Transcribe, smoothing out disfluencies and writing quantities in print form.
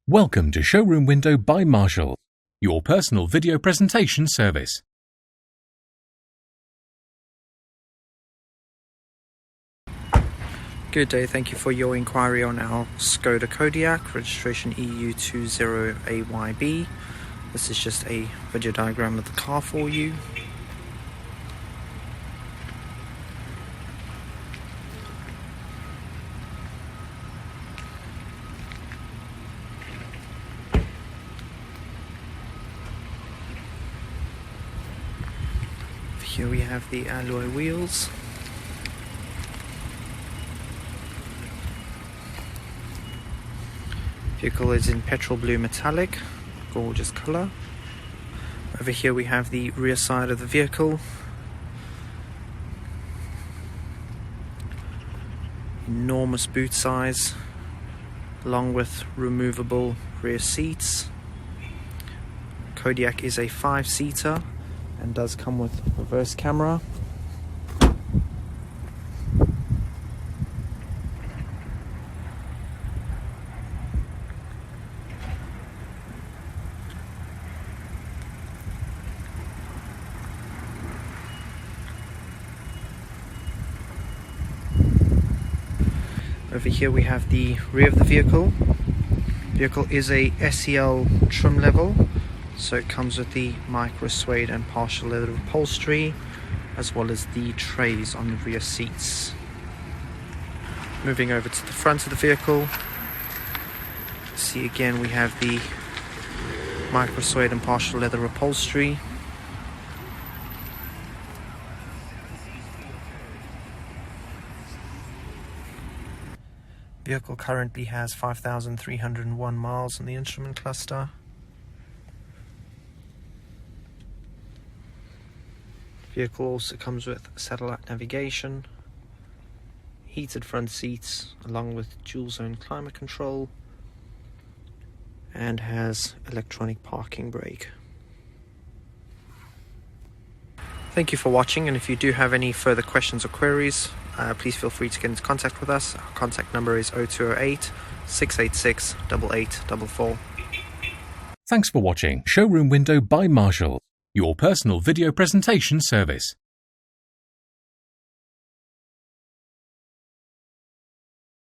Welcome to Showroom Window by Marshall, your personal video presentation service. Good day, thank you for your inquiry on our Skoda Kodiaq, registration EU20 AYB. This is just a video diagram of the car for you. Here we have the alloy wheels. Vehicle is in petrol blue metallic, gorgeous colour. Over here we have the rear side of the vehicle. Enormous boot size, along with removable rear seats. Kodiaq is a 5-seater and does come with reverse camera. Over here we have the rear of the vehicle. Vehicle is a SEL trim level, so it comes with the micro suede and partial leather upholstery, as well as the trays on the rear seats. Moving over to the front of the vehicle, see again we have the micro suede and partial leather upholstery. Vehicle currently has 5,301 miles on the instrument cluster. Vehicle also comes with satellite navigation, heated front seats along with dual zone climate control, and has electronic parking brake. Thank you for watching, and if you do have any further questions or queries, please feel free to get into contact with us. Our contact number is 0208 686 8844. Thanks for watching Showroom Window by Marshall, your personal video presentation service.